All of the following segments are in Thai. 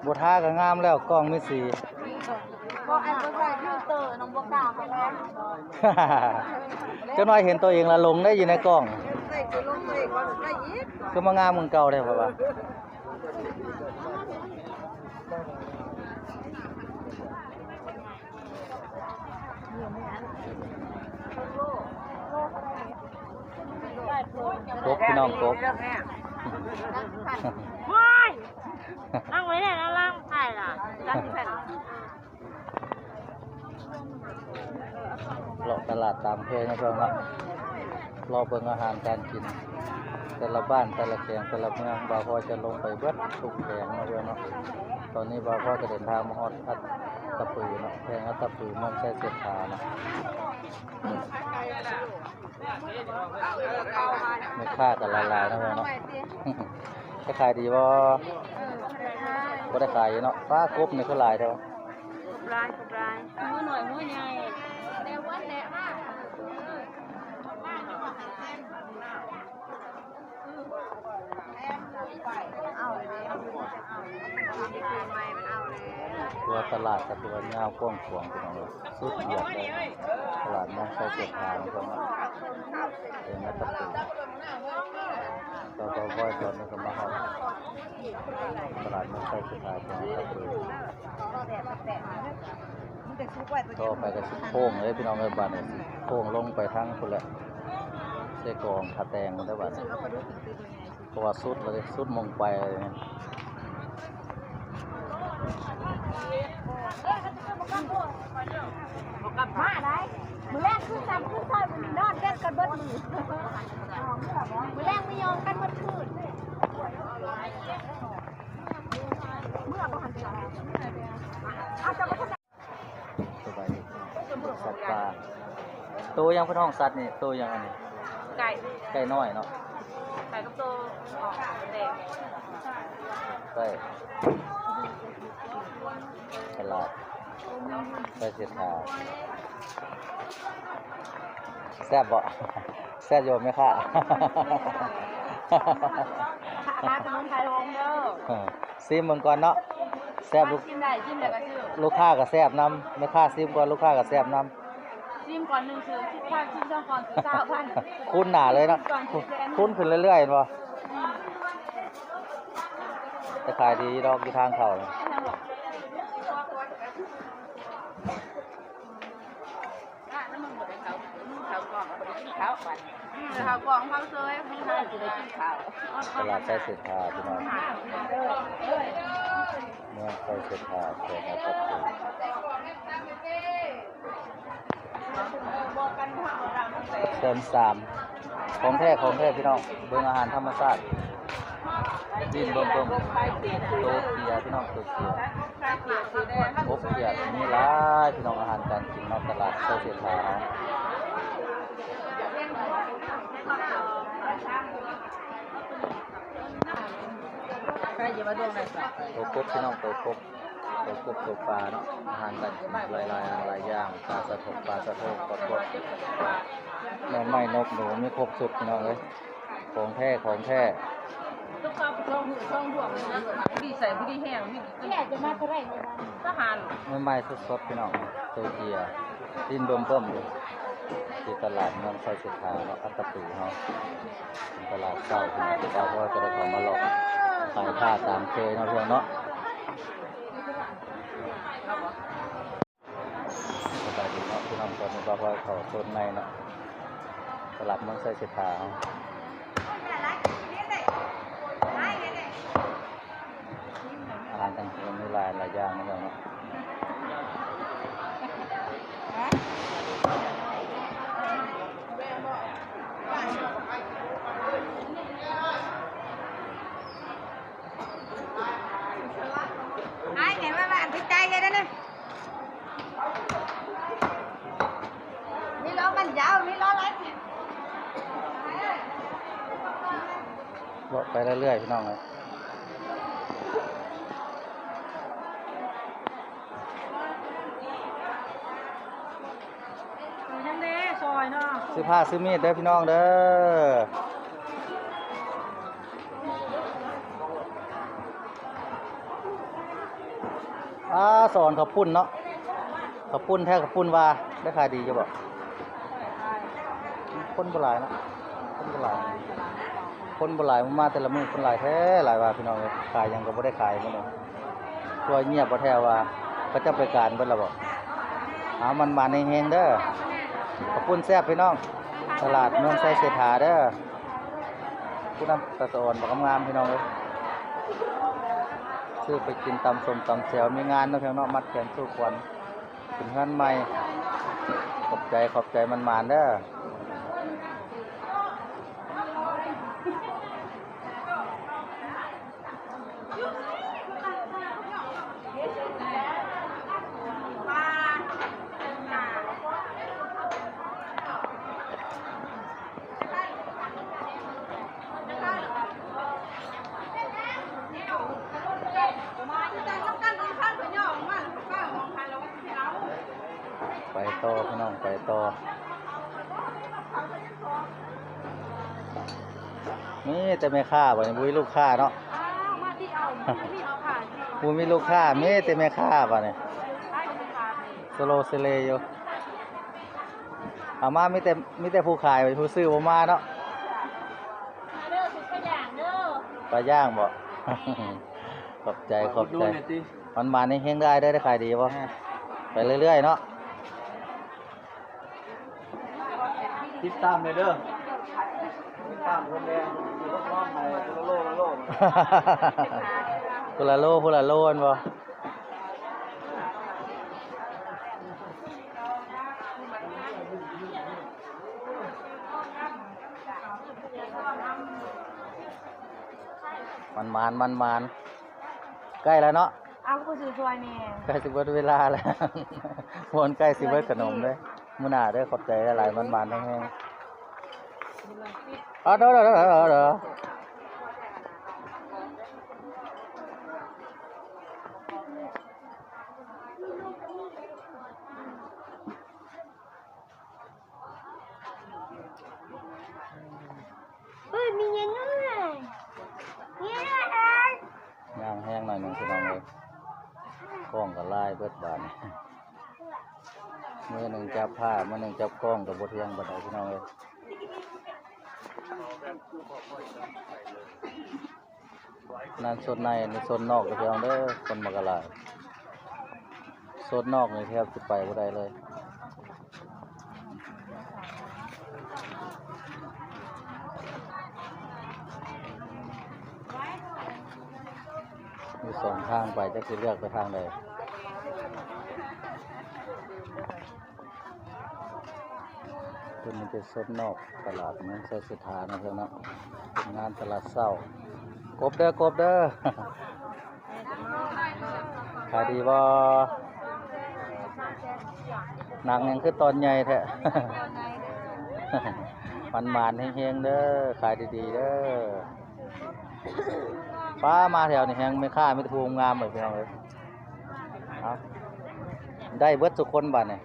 บัวท่าก็งามแล้วกล้องมีสี ก็อันก็ใส่ฟิลเตอร์น้องบัวกล้าไปแล้ว เจ้าน้อยเห็นตัวเองละลงได้อยู่ในกล้อง ใส่คือลงตัวเองว่าได้ยิบ คือมางามเมืองเก่าได้ป่าวะกบพี่น้องกบ ว้ายนั่งไว้เนี่ยแล้วล่างไผ่ล่ะตั้งแผ่น เลาะตลาดตามเพนะเพื่อนละรอเบิ่งอาหารการกิน แต่ละบ้านแต่ละแขงแต่ละเมืองบ่าวพ่อจะลงไปเบิดทุกแขงนะเพื่อนเนาะตอนนี้บ่าวพ่อจะเดินทางมาฮอดอัตตปือเนาะแขงอัตตปือเมืองใช้เสถานะไม่ค่ากันหลายๆนะเพื่อนเนาะ จะขายดีบ่บ่ได้ขายเนาะฟ้ากบนี่คือหลายเด้อ กบลายมือหน่อยมือใหญ่แนววันแนวมากเอาเลยไม่มันเอาเลย ตัวตลาดกับตัวยาวกว้างขวางพี่น้องเลยสุดเหยียดเลยตลาดน้องใช้เก็บทางพี่น้องเป็นนักตะปูต่อไปตอนนี้ก็มาฮอดตลาดน้องใช้เก็บทางเป็นนักตะปูต่อไปก็สิโค้งเลยพี่น้องเอ้ยบ้านนี้สิโค้งลงไปทางพุ่นแหละเสกองขาแตงได้บ้านเพราะว่าสุดเลยสุดมงไปเลย กลับมาได้มือแรกขึ้นซ้ำขึ้นซ้อยมันนอนเล่นกันเบิดมือมือแรกไม่ยอมกันเบิดคืนเมื่อประหันจะเอาจะมาทำ สบายดีสัตว์ป่าตัวยังเป็นห้องสัตว์นี่ตัวยังอันนี้ ไก่ ไก่น้อยเนาะ ไก่กับโตออกแดง ไก่ตลาดไก่เสียทาแซ่บบ่ แซ่บโยมไหมค่ะ ร้านขนมไทยโฮมเด้อ ซิมเมืองก่อนเนาะแซ่บลูก ชิมได้ชิมได้ก็ชื่อ ลูกค้าก็แซ่บนำไม่ค่าซิมก่อนลูกค้าก็แซ่บนำ ชิมก่อนหนึ่งคือชิมข้าวชิมช่องก่อนคือ9,000 คุ้นหนาเลยเนาะคุ้นขึ้นเรื่อยๆบ่จะขายดีดอกอยู่ทางเขา ข้าวกล่องข้าวเซยข้าวจะได้กินข้าว ตลาดไส้เศรษฐาพี่น้องเมืองไส้เศรษฐาเขตอัตตปือเติม3ของแท้พี่น้องเบิ่งอาหารธรรมชาติดินเบิ่มโตเกียพี่น้องโตเกียพบเกียมีหลายพี่น้องอาหารการกินนอกตลาดไส้เศรษฐาใครจะมาดูหน่อยสิ โตกบพี่น้องโตกบโตปลาเนาะอาหารการกินหลายอย่างปลาสะทกปลาสะโทกปลากดหน่อไม้นกหนูมีครบสุดพี่น้องเลยของแท้ต้องเข้าช่องห่วงนะดีใส่ผู้ดีแห้งมีแค่จะมาเท่าไรเลยทหาร ใหม่ๆสดๆพี่น้องโตเกียดินเบิ่มๆอยู่ที่ตลาดเมืองไส้เศรษฐาเนาะอัตตปือเฮาตลาดเก่าพี่น้องเราก็จะได้เข้ามาหลอกขายผ้าตามเคยเนาะเพื่อนเนาะสบายดีเนาะพี่น้องตอนนี้เราก็เข้าโซนในเนาะตลาดเมืองไส้เศรษฐาเฮาอาหารต่างๆมีหลายอย่างนะเพื่อนเนาะไงว่าบ้านติดใจเลยนะเนี่ยนี่ล้อมันยาวนี่ล้ออะไร เลาะไปเรื่อยๆพี่น้องเลย ยังเด้ซอยเนาะ ซื้อผ้าซื้อมีดเด้อพี่น้องเด้อ สอนขับพุ่นเนาะขับพุ่นแท้ขับพุ่นว่าได้ขายดีจะบอกคนบ่หลายเนาะคนบ่หลายคนบ่หลายมาแต่ละมื้อคนหลายแท้หลายว่าพี่น้องเอ้ยขายหยังก็บ่ได้ขายมื้อนี้ตัวเงียบบ่แท้ว่าเขาจะไปการเบิดแล้วบ่มันมาในแฮงเด้อขับพุ่นแซ่บพี่น้องตลาดเมืองไสเศรษฐาเด้อผู้นำตะสอนบักงามพี่น้องเอ้ยซื้อไปกินตำส้มตำแจ่วมีงานเนาะพี่น้องมัดแขนสู้ควันเป็นงานใหม่ขอบใจมันมานเด้อไปต่อพี่น้องไปต่อนี่แต่ไม่ค่าบ่นี่บุ้ยลูกค้าเนาะบุ้ยมีลูกค้ามีแต่ไม่ค่าบ่นี่สโลเซเลอยู่มามีแต่ผู้ขายผู้ซื้อบ่มาเนาะปลาย่างบ่ ขอบใจมันมาในเฮงได้ขายดีบ่ไปเรื่อยๆเนาะติดตามเลยเด้อติดตามคนแดงคือรถน้องไปคนละโลนบ่มันใกล้แล้วเนาะเอาผู้ซื้อซอยนี่ใกล้สิเบิดเวลาแล้วมวนใกล้สิเบิดขนมเด้อมื้อหน้าเด้อขอบใจหลายมันแห้งๆเด้อมีเงินด้วยย่างแห้งหน่อยหนึ่งพี่น้องเลยกล้องกับลายเบิดบานมือหนึ่งจับผ้ามือหนึ่งจับกล้องกับบทเรียงบัดเอาพี่น้องเลยนั่นโซนในนี่โซนนอกกับพี่น้องเด้อคนมากระลายโซนนอกนี่แทบจะไปบ่ได้เลยมีสองทางไปจะคือเลือกไปทางใดตัวนี้เป็นโซนนอกตลาดเมืองไสเศรษฐานะเพื่อนเนาะงานตลาดเศร้ากบเด้อ ขายดีบ่หนังยังคือตอนใหญ่แท้ มันเฮงๆเด้อขายดีๆเด้อป้ามาแถวนี้แฮงไม่ค่าไม่ถูกงามแบบพี่น้องเลยได้เบิดทุกคนบัดนี่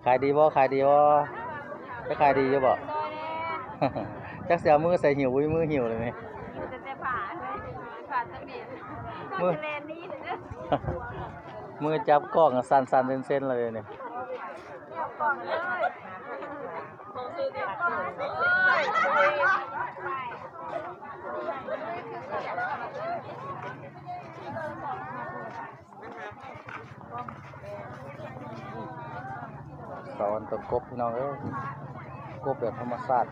ขายดีบ่ไปขายดีอยู่บ่ จักเสียมือใส่หิวมือหิวเลยไหมมือจับกล้องสั่นเส้นๆเลยเนี่ยสอนตะกบพี่น้องเอ้ยกบแบบธรรมชาติ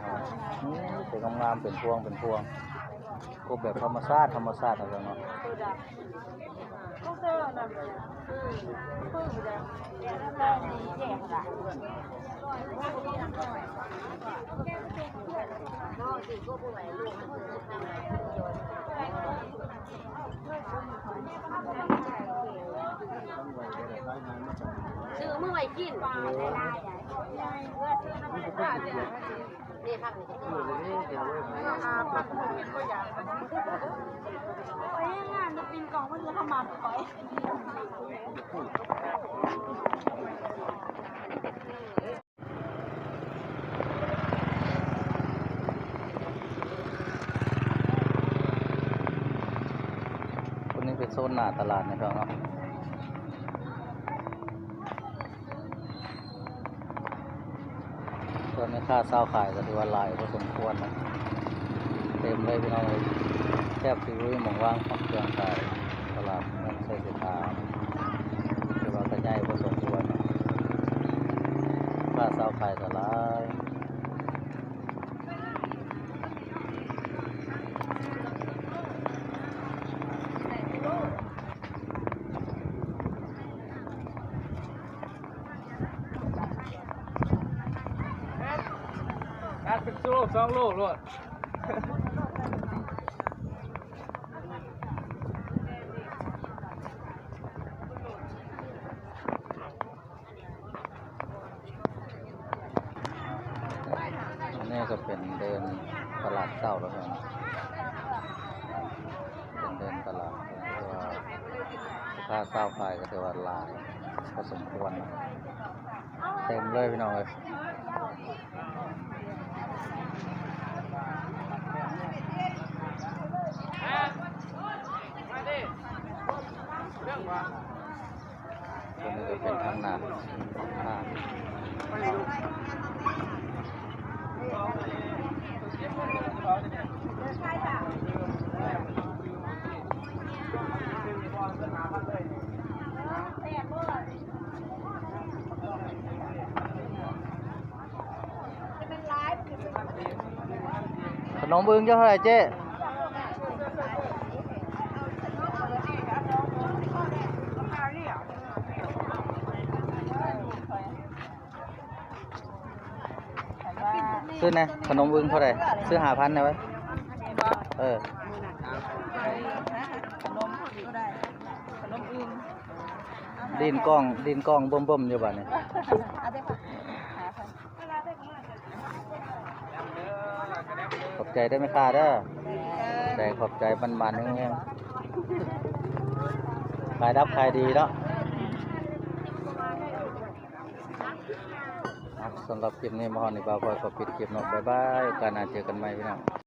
เป็นงามๆเป็นพวงกบแบบธรรมชาติอะไรเนาะซื้อเมื่อไหร่กินนี่ครับโอ้ยงานมันเป็นกล่องมันจะเข้ามาขอย คนนี้เป็นโซนหน้าตลาดนะครับเนาะส่วนในค่าเช่าขายก็ถือว่าหลายพอสมควรนะเต็มเลยพี่น้องเลยแทบสิรู้หมองว่างของเครื่องขายตลาดนักใช้สินค้าถือว่ากระจายพอสมควรนะค่าเช่าขายก็หลาย การเป็นโล2 โลรวด อันนี้ก็เป็นเดินตลาดเช้าแล้วครับเป็นเดินตลาดที่ว่าค่าเช่าขายก็ถือว่าหลายพอสมควรนะเต็มเลยพี่น้องเลยตัวนี้ก็เป็นข้างหน้าห้างขนมบึงเท่าไหร่เจ๊ซื้อนะขนมบึงเท่าไหร่ซื้อ5,000นะไว้ดินกล้องบ่มๆอยู่บ้านนี่ขอบใจได้ไหมค่ะเด้อแต่ขอบใจมันๆแห้งๆขายดับขายดีเนาะสำหรับคลิปนี้มาฮอนนี่บ่าวพอยขอปิดคลิปเนาะบ๊ายบายโอกาสหน้าเจอกันใหม่พี่น้อง